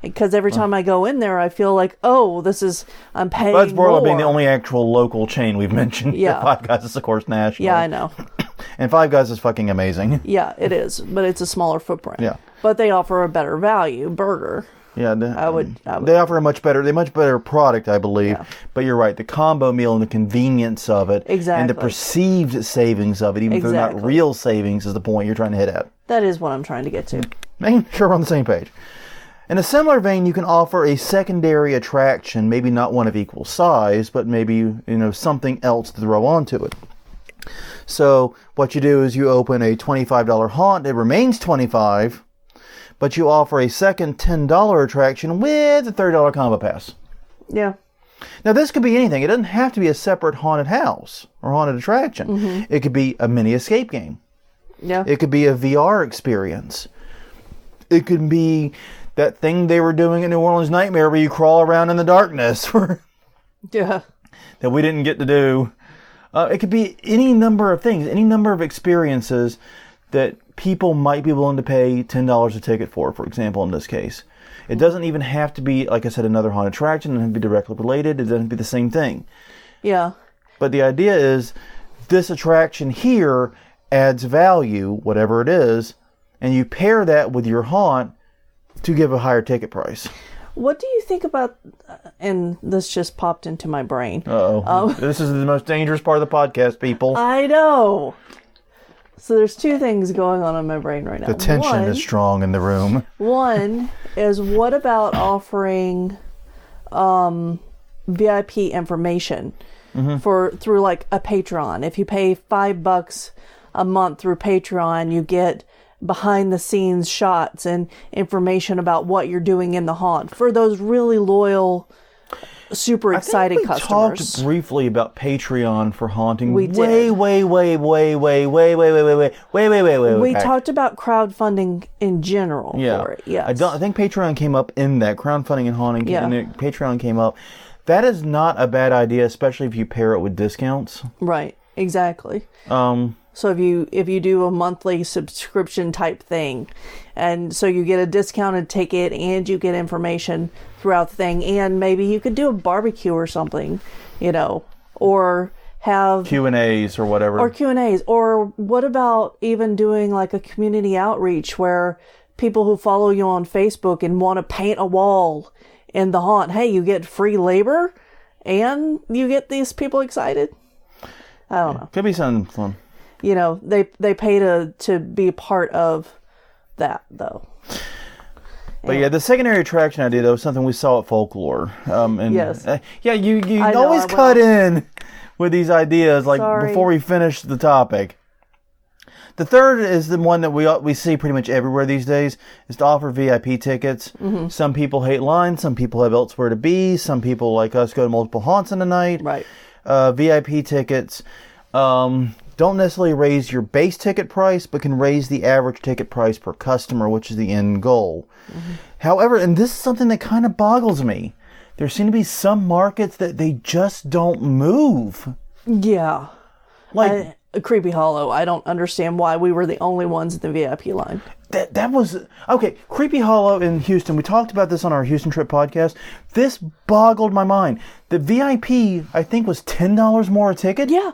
Because every time I go in there, I feel like, I'm paying Bud's Broiler more. being the only actual local chain we've mentioned. Yeah. Five Guys is, of course, national. Yeah, I know. And Five Guys is fucking amazing. Yeah, it is. But it's a smaller footprint. Yeah. But they offer a better value burger. Yeah, I would. They offer a much better product, I believe. Yeah. But you're right, the combo meal and the convenience of it, exactly, and the perceived savings of it, even if they're not real savings, is the point you're trying to hit at. That is what I'm trying to get to. Making sure we're on the same page. In a similar vein, you can offer a secondary attraction, maybe not one of equal size, but maybe something else to throw onto it. So what you do is you open a $25 haunt. It remains $25. But you offer a second $10 attraction with a $30 combo pass. Yeah. Now, this could be anything. It doesn't have to be a separate haunted house or haunted attraction. Mm-hmm. It could be a mini escape game. Yeah. It could be a VR experience. It could be that thing they were doing in New Orleans Nightmare where you crawl around in the darkness. Yeah. That we didn't get to do. It could be any number of things, any number of experiences that people might be willing to pay $10 a ticket for example, in this case. It doesn't even have to be, like I said, another haunted attraction. It doesn't have to be directly related. It doesn't have to be the same thing. Yeah. But the idea is, this attraction here adds value, whatever it is, and you pair that with your haunt to give a higher ticket price. What do you think about, and this just popped into my brain. Uh-oh. This is the most dangerous part of the podcast, people. I know. So there's two things going on in my brain right now. The tension is strong in the room. One is, what about offering VIP information through like a Patreon? If you pay $5 a month through Patreon, you get behind the scenes shots and information about what you're doing in the haunt for those really loyal, super excited customers. We talked briefly about Patreon for haunting. We did. Way. We talked about crowdfunding in general for it. Yes. I think Patreon came up in that crowdfunding and haunting. Yeah. And Patreon came up. That is not a bad idea, especially if you pair it with discounts. Right. Exactly. So if you do a monthly subscription type thing, and so you get a discounted ticket and you get information throughout the thing, and maybe you could do a barbecue or something, or have Q&As or whatever. Or Q&As. Or what about even doing like a community outreach where people who follow you on Facebook and want to paint a wall in the haunt, hey, you get free labor and you get these people excited? I don't know. Could be something fun. They pay to be a part of that, though. But yeah, the secondary attraction idea, though, is something we saw at Folklore. Yes. You always cut in with these ideas, like Sorry. before we finish the topic. The third is the one that we see pretty much everywhere these days, is to offer VIP tickets. Mm-hmm. Some people hate lines. Some people have elsewhere to be. Some people, like us, go to multiple haunts in a night. Right. VIP tickets don't necessarily raise your base ticket price, but can raise the average ticket price per customer, which is the end goal. Mm-hmm. However, and this is something that kind of boggles me, there seem to be some markets that they just don't move. Yeah. Like... Creepy Hollow. I don't understand why we were the only ones in the VIP line. That was... Okay, Creepy Hollow in Houston. We talked about this on our Houston Trip podcast. This boggled my mind. The VIP, I think, was $10 more a ticket. Yeah.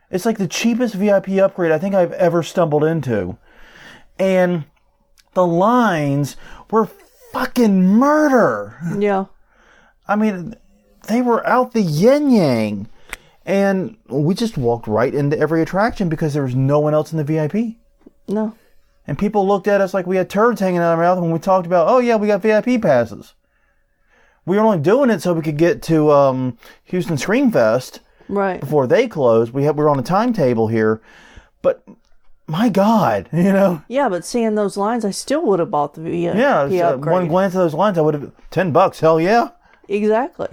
It's like the cheapest VIP upgrade I think I've ever stumbled into. And the lines were fucking murder. Yeah. I mean, they were out the yin-yang. And we just walked right into every attraction because there was no one else in the VIP. No. And people looked at us like we had turds hanging out of our mouth when we talked about, oh yeah, we got VIP passes. We were only doing it so we could get to Houston Scream Fest right before they closed. We were on a timetable here, but my God, you know. Yeah, but seeing those lines, I still would have bought the VIP upgrade. One glance at those lines, I would have $10. Hell yeah. Exactly.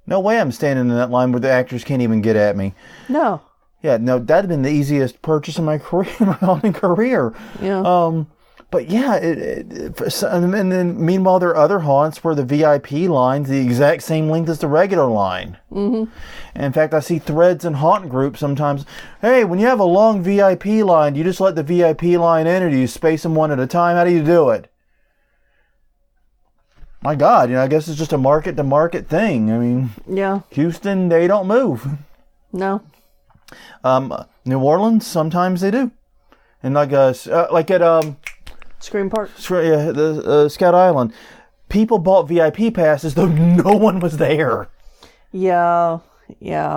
No way I'm standing in that line where the actors can't even get at me. No. Yeah, no, that'd have been the easiest purchase in my career, my haunting career. Yeah. But yeah, and then meanwhile there are other haunts where the VIP line's the exact same length as the regular line. Mm-hmm. And in fact, I see threads in haunt groups sometimes. Hey, when you have a long VIP line, do you just let the VIP line in, or do you space them one at a time? How do you do it? My God, I guess it's just a market-to-market thing. I mean, yeah. Houston, they don't move. No. New Orleans, sometimes they do. And like at Scream Park. The Scout Island, people bought VIP passes though no one was there. Yeah,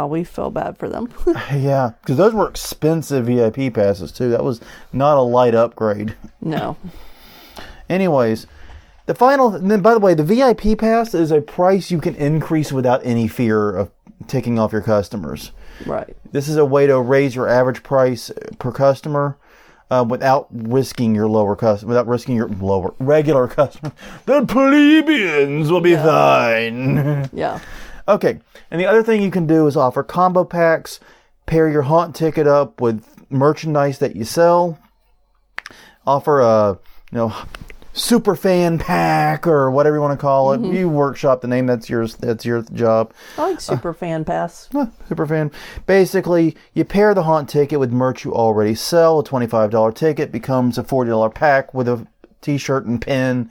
we feel bad for them. Yeah, because those were expensive VIP passes too. That was not a light upgrade. No. Anyways. And then, by the way, the VIP pass is a price you can increase without any fear of ticking off your customers. Right. This is a way to raise your average price per customer without risking your regular customer. The plebeians will be fine. Yeah. Okay. And the other thing you can do is offer combo packs, pair your haunt ticket up with merchandise that you sell, offer a, super fan pack or whatever you want to call it. Mm-hmm. You workshop the name. That's your job. I like super fan pass. Super fan. Basically, you pair the haunt ticket with merch you already sell. A $25 ticket becomes a $40 pack with a t-shirt and pin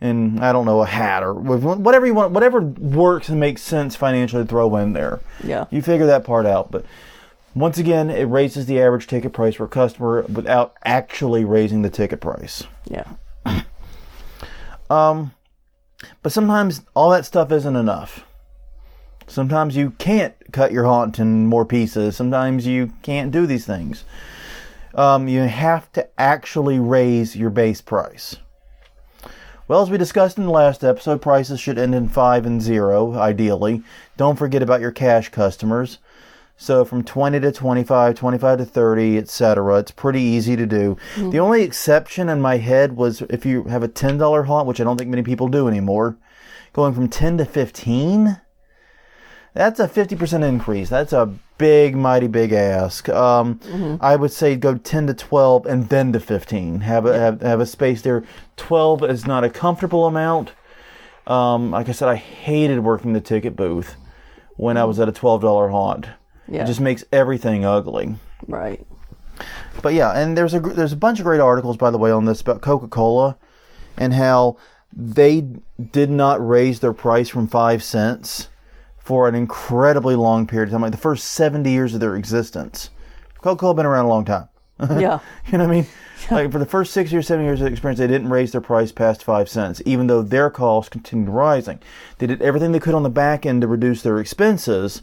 and, I don't know, a hat or whatever you want. Whatever works and makes sense financially to throw in there. Yeah. You figure that part out. But once again, it raises the average ticket price per customer without actually raising the ticket price. Yeah. But sometimes all that stuff isn't enough. Sometimes you can't cut your haunt in more pieces. Sometimes you can't do these things. You have to actually raise your base price. Well, as we discussed in the last episode, prices should end in 5 and 0, ideally. Don't forget about your cash customers. So from 20 to 25, 25 to 30, etc. It's pretty easy to do. Mm-hmm. The only exception in my head was if you have a $10 haunt, which I don't think many people do anymore, going from 10 to 15, that's a 50% increase. That's a mighty big ask. I would say go 10 to 12 and then to 15. Have a space there. 12 is not a comfortable amount. Like I said, I hated working the ticket booth when I was at a $12 haunt. Yeah. It just makes everything ugly. Right. But yeah, and there's a bunch of great articles, by the way, on this about Coca-Cola and how they did not raise their price from 5 cents for an incredibly long period of time, like the first 70 years of their existence. Coca-Cola been around a long time. Yeah. You know what I mean? Like for the first 6 or 7 years of experience, they didn't raise their price past 5 cents, even though their costs continued rising. They did everything they could on the back end to reduce their expenses.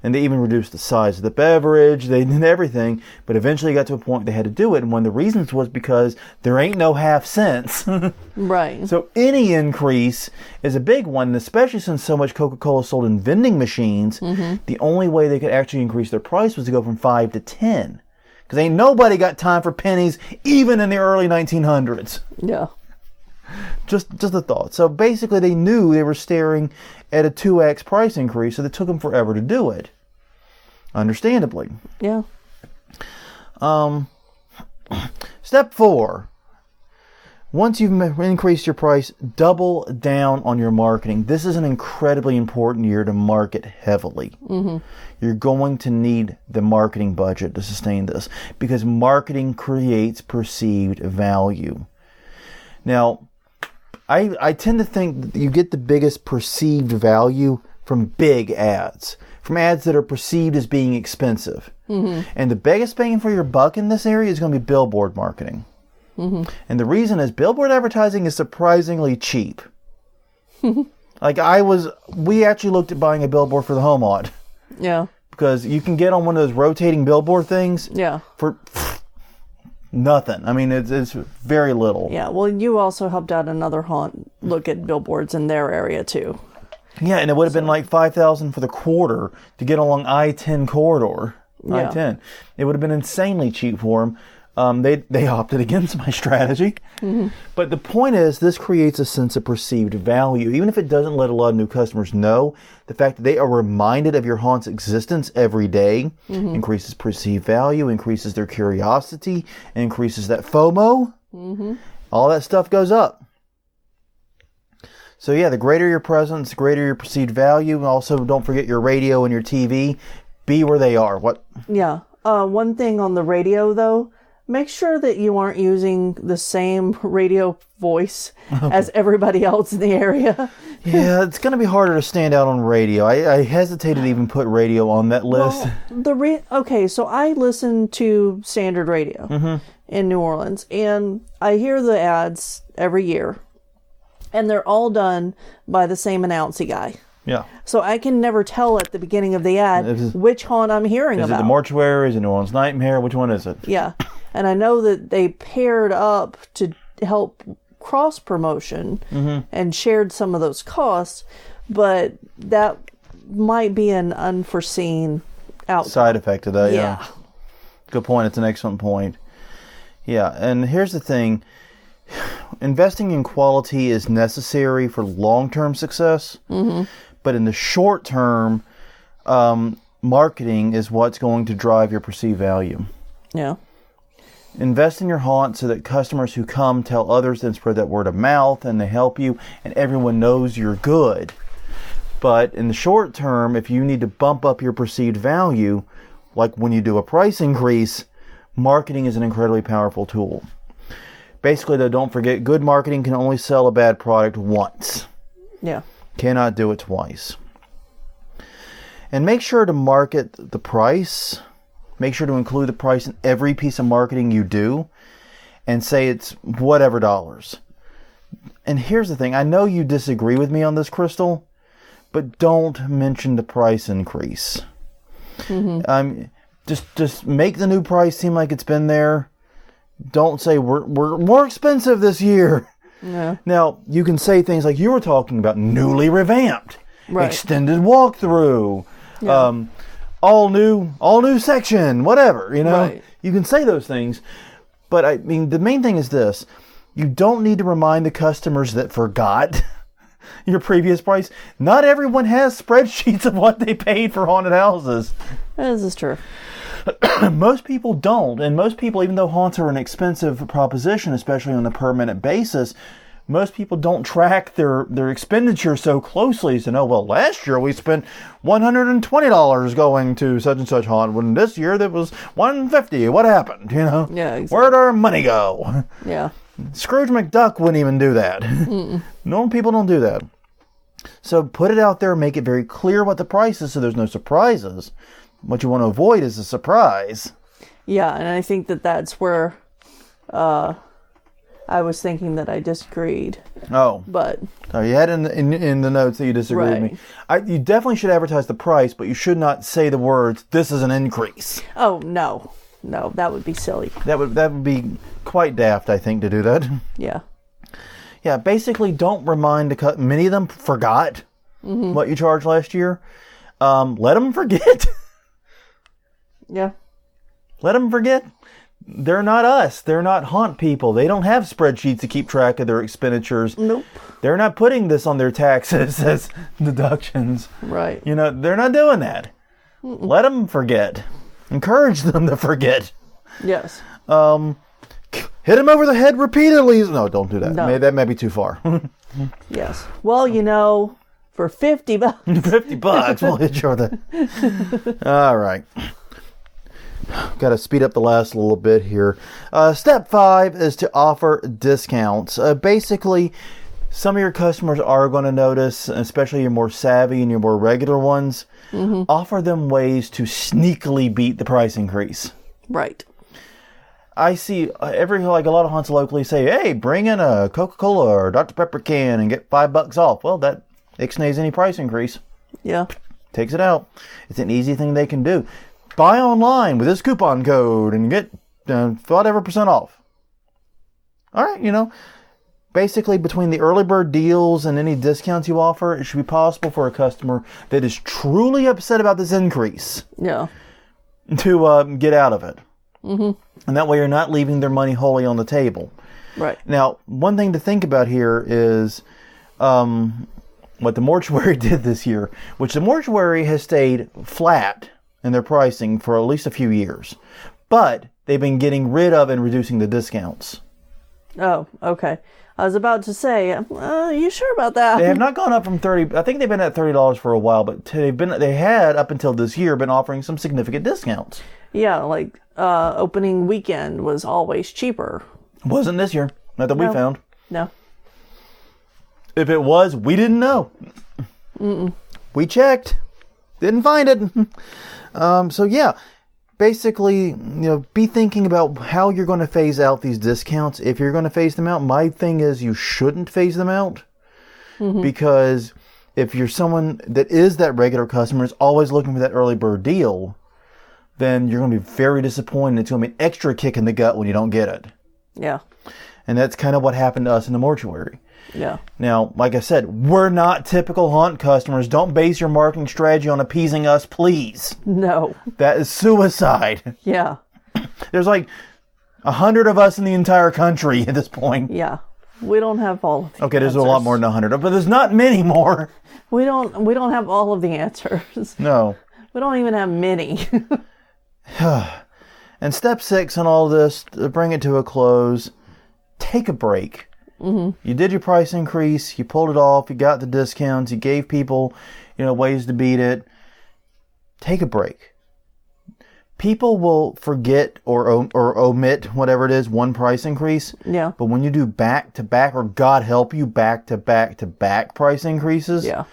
And they even reduced the size of the beverage. They did everything. But eventually got to a point they had to do it. And one of the reasons was because there ain't no half cents. Right. So any increase is a big one, especially since so much Coca-Cola sold in vending machines. The only way they could actually increase their price was to go from 5 to 10. Because ain't nobody got time for pennies, even in the early 1900s. Yeah. Just a thought. So basically they knew they were staring at a 2x price increase, so it took them forever to do it. Understandably. Yeah. Step 4. Once you've increased your price, double down on your marketing. This is an incredibly important year to market heavily. You're going to need the marketing budget to sustain this because marketing creates perceived value. Now, I tend to think that you get the biggest perceived value from big ads, from ads that are perceived as being expensive. And the biggest bang for your buck in this area is going to be billboard marketing. And the reason is billboard advertising is surprisingly cheap. Like we actually looked at buying a billboard for the home odd. Yeah. Because you can get on one of those rotating billboard things. Yeah. For nothing. I mean, it's very little. Yeah. Well, you also helped out another haunt look at billboards in their area too. Yeah, and it would have been like $5,000 for the quarter to get along I-10 corridor. Yeah. I-10. It would have been insanely cheap for them. They opted against my strategy. But the point is, this creates a sense of perceived value. Even if it doesn't let a lot of new customers know, the fact that they are reminded of your haunt's existence every day increases perceived value, increases their curiosity, and increases that FOMO. All that stuff goes up. So yeah, the greater your presence, the greater your perceived value. And also, don't forget your radio and your TV. Be where they are. What? Yeah. One thing on the radio, though, make sure that you aren't using the same radio voice as everybody else in the area. Yeah, it's going to be harder to stand out on radio. I hesitated to even put radio on that list. Well, okay, so I listen to standard radio in New Orleans, and I hear the ads every year, and they're all done by the same announcy guy. Yeah. So I can never tell at the beginning of the ad which haunt I'm hearing about. Is it the Mortuary? Is it New Orleans Nightmare? Which one is it? Yeah. And I know that they paired up to help cross-promotion and shared some of those costs, but that might be an unforeseen outcome. Side effect of that, Yeah. Good point. It's an excellent point. Yeah, and here's the thing. Investing in quality is necessary for long-term success, but in the short term, marketing is what's going to drive your perceived value. Yeah. Invest in your haunt so that customers who come tell others and spread that word of mouth and they help you and everyone knows you're good. But in the short term, if you need to bump up your perceived value, like when you do a price increase, marketing is an incredibly powerful tool. Basically, though, don't forget, good marketing can only sell a bad product once. Yeah. Cannot do it twice. And make sure to market the price. Make sure to include the price in every piece of marketing you do. And say it's whatever dollars. And here's the thing. I know you disagree with me on this, Crystal. But don't mention the price increase. Just make the new price seem like it's been there. Don't say we're more expensive this year. Yeah. Now, you can say things like you were talking about, newly revamped, extended walkthrough, all new section, whatever, Right. You can say those things. But I mean, the main thing is this. You don't need to remind the customers that forgot your previous price. Not everyone has spreadsheets of what they paid for haunted houses. This is true. Most people don't, and most people, even though haunts are an expensive proposition, especially on a per-minute basis, most people don't track their expenditure so closely. So, no, well, last year we spent $120 going to such and such haunt, when this year that was $150. What happened? Yeah, exactly. Where'd our money go? Yeah. Scrooge McDuck wouldn't even do that. Normal people don't do that. So put it out there, make it very clear what the price is so there's no surprises. What you want to avoid is a surprise. Yeah, and I think that that's where I was thinking that I disagreed, Oh. but Oh, you had in the notes that you disagree with me. You definitely should advertise the price, but you should not say the words, this is an increase. oh no, that would be silly. That would be quite daft, I think, to do that. Yeah. Yeah, basically don't remind the cut. Many of them forgot what you charged last year. Let them forget. Yeah. Let them forget. They're not us. They're not haunt people. They don't have spreadsheets to keep track of their expenditures. Nope. They're not putting this on their taxes as deductions. Right. They're not doing that. Let them forget. Encourage them to forget. Yes. Hit them over the head repeatedly. No, don't do that. No. That may be too far. Yes. Well, for $50. $50, we'll hit you with it. All right. Got to speed up the last little bit here. Step 5 is to offer discounts. Basically, some of your customers are going to notice, especially your more savvy and your more regular ones, offer them ways to sneakily beat the price increase. Right. I see a lot of haunts locally say, hey, bring in a Coca-Cola or Dr. Pepper can and get $5 off. Well, that ixnays any price increase. Yeah. Takes it out. It's an easy thing they can do. Buy online with this coupon code and get whatever % off. All right, basically between the early bird deals and any discounts you offer, it should be possible for a customer that is truly upset about this increase Yeah. to get out of it. And that way you're not leaving their money wholly on the table. Right. Now, one thing to think about here is what the mortuary did this year, which the mortuary has stayed flat in their pricing for at least a few years. But they've been getting rid of and reducing the discounts. Oh, okay. I was about to say, are you sure about that? They have not gone up from $30. I think they've been at $30 for a while, but they had up until this year been offering some significant discounts. Yeah, like opening weekend was always cheaper. Wasn't this year. Not that we found. No. If it was, we didn't know. We checked. Didn't find it. So yeah, basically, be thinking about how you're going to phase out these discounts. If you're going to phase them out, my thing is you shouldn't phase them out. Because if you're someone that is that regular customer, is always looking for that early bird deal, then you're going to be very disappointed. It's going to be an extra kick in the gut when you don't get it. Yeah. And that's kind of what happened to us in the mortuary. Yeah. Now, like I said, we're not typical haunt customers. Don't base your marketing strategy on appeasing us, please. No. That is suicide. Yeah. There's like 100 of us in the entire country at this point. Yeah. We don't have all of the Okay, there's answers. a lot more than 100, but there's not many more. We don't have all of the answers. No. We don't even have many. And step 6 on all this, to bring it to a close, take a break. You did your price increase, you pulled it off, you got the discounts, you gave people, ways to beat it. Take a break. People will forget or omit whatever it is, one price increase. Yeah. But when you do back-to-back, or God help you, back-to-back-to-back price increases, Yeah.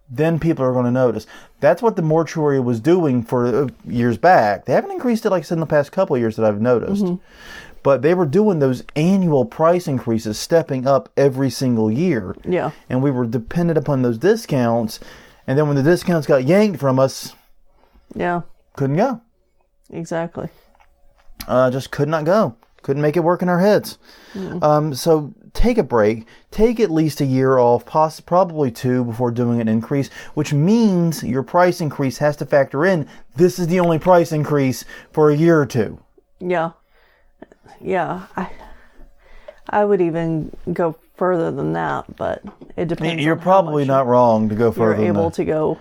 then people are going to notice. That's what the mortuary was doing for years back. They haven't increased it, like I said, in the past couple of years that I've noticed. But they were doing those annual price increases, stepping up every single year. Yeah. And we were dependent upon those discounts. And then when the discounts got yanked from us, Yeah. couldn't go. Exactly. Just could not go. Couldn't make it work in our heads. So take a break. Take at least a year off, probably 2 before doing an increase, which means your price increase has to factor in this is the only price increase for a year or 2. Yeah. Yeah. I would even go further than that, but it depends. You're on how probably much not wrong to go further you're than able that. to go.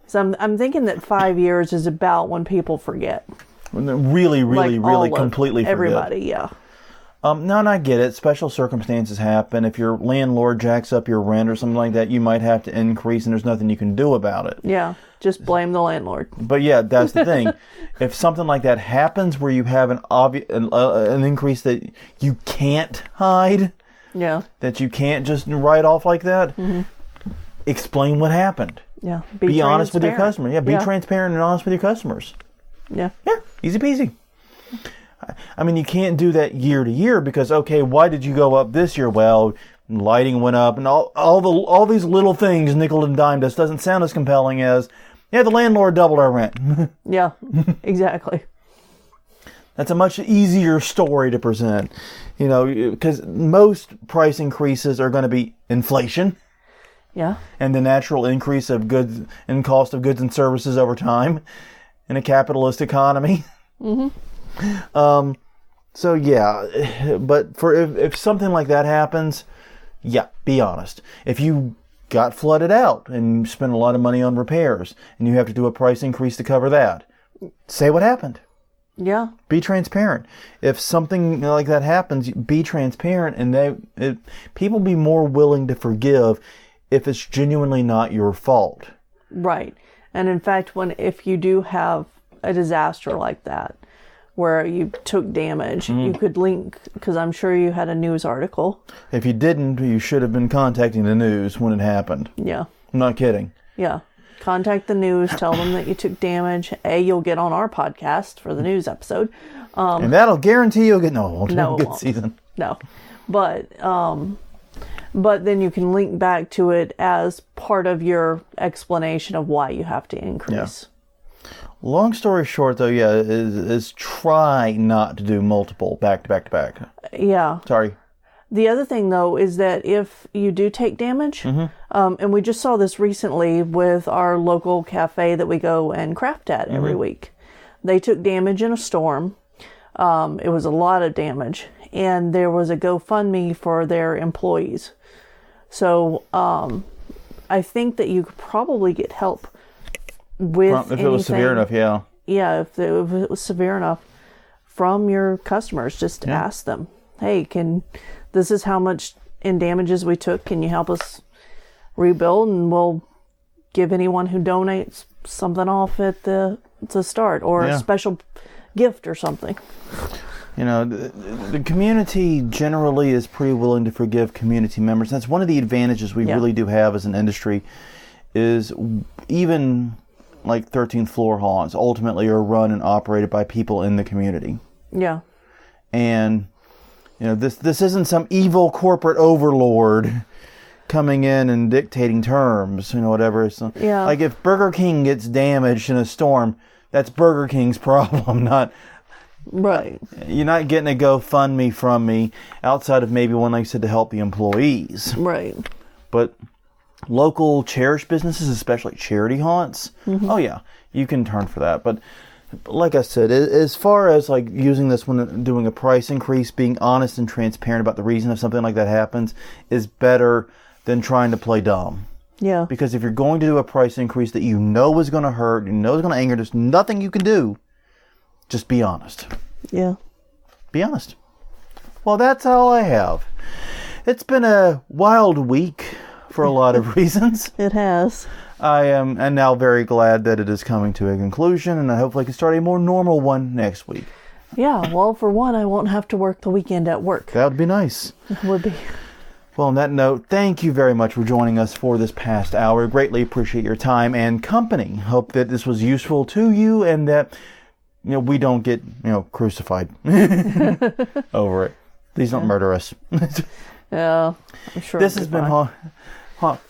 So I'm thinking that 5 years is about when people forget. When they really, really, Like really all of completely forget. everybody. Yeah. No, and I get it. Special circumstances happen. If your landlord jacks up your rent or something like that, you might have to increase, and there's nothing you can do about it. Yeah. Just blame the landlord. But yeah, that's the thing. If something like that happens, where you have an increase that you can't hide, Yeah. that you can't just write off like that, explain what happened. Yeah. Be honest with your transparent. customer. Yeah, be transparent and honest with your customers. Yeah. Yeah, easy peasy. I mean, you can't do that year to year because, okay, why did you go up this year? Well, lighting went up and all these little things nickel and dimed us. Doesn't sound as compelling as, yeah, the landlord doubled our rent. Yeah, exactly. That's a much easier story to present, because most price increases are going to be inflation. Yeah. And the natural increase of goods and cost of goods and services over time in a capitalist economy. Mm-hmm. So yeah, but if something like that happens, yeah, be honest. If you got flooded out and you spent a lot of money on repairs and you have to do a price increase to cover that, say what happened. Yeah. Be transparent. If something like that happens, be transparent, and people be more willing to forgive if it's genuinely not your fault. Right. And in fact, if you do have a disaster like that, where you took damage, you could link, because I'm sure you had a news article. If you didn't, you should have been contacting the news when it happened. Yeah. I'm not kidding. Yeah. Contact the news, tell them that you took damage. You'll get on our podcast for the news episode. And that'll guarantee you'll get, no, it won't have a good season. No. But then you can link back to it as part of your explanation of why you have to increase. Yeah. Long story short, though, yeah, is try not to do multiple back to back to back. Yeah. Sorry. The other thing, though, is that if you do take damage, and we just saw this recently with our local cafe that we go and craft at every week. They took damage in a storm. It was a lot of damage. And there was a GoFundMe for their employees. So I think that you could probably get help with if it was severe enough, yeah. Yeah, if it was severe enough from your customers, just ask them, hey, this is how much in damages we took. Can you help us rebuild? And we'll give anyone who donates something off at the start, or a special gift or something. The community generally is pretty willing to forgive community members. That's one of the advantages we really do have as an industry, is even like 13th floor haunts ultimately are run and operated by people in the community. Yeah. And this isn't some evil corporate overlord coming in and dictating terms, whatever. So, like if Burger King gets damaged in a storm, that's Burger King's problem, not... Right. You're not getting a GoFundMe from me outside of maybe one, like I said, to help the employees. Right. But local cherished businesses, especially charity haunts, oh yeah, you can turn for that. But like I said, as far as like using this when doing a price increase, being honest and transparent about the reason if something like that happens is better than trying to play dumb. Yeah. Because if you're going to do a price increase that you know is going to hurt, you know is going to anger, there's nothing you can do. Just be honest. Yeah. Be honest. Well, that's all I have. It's been a wild week for a lot of reasons. It has. I am now very glad that it is coming to a conclusion, and I hopefully can start a more normal one next week. Yeah, well, for one, I won't have to work the weekend at work. That would be nice. It would be. Well, on that note, thank you very much for joining us for this past hour. Greatly appreciate your time and company. Hope that this was useful to you and that we don't get, crucified over it. Please don't murder us. Yeah, I'm sure. This has been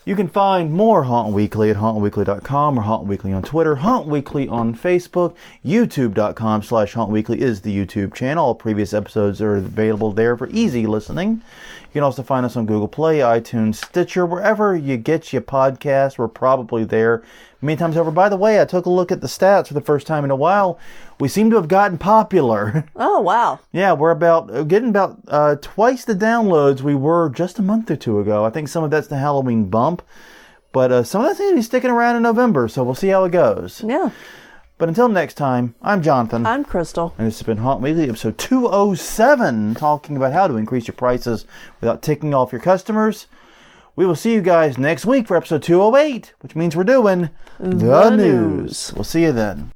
you can find more Haunt Weekly at hauntweekly.com or Haunt Weekly on Twitter, Haunt Weekly on Facebook. YouTube.com/Haunt Weekly is the YouTube channel. All previous episodes are available there for easy listening. You can also find us on Google Play, iTunes, Stitcher, wherever you get your podcasts. We're probably there many times over. By the way, I took a look at the stats for the first time in a while. We seem to have gotten popular. Oh, wow. Yeah, we're getting about twice the downloads we were just a month or two ago. I think some of that's the Halloween bump. But some of that seems to be sticking around in November, so we'll see how it goes. Yeah. But until next time, I'm Jonathan. I'm Crystal. And this has been Haunt Weekly, episode 207, talking about how to increase your prices without ticking off your customers. We will see you guys next week for episode 208, which means we're doing the news. We'll see you then.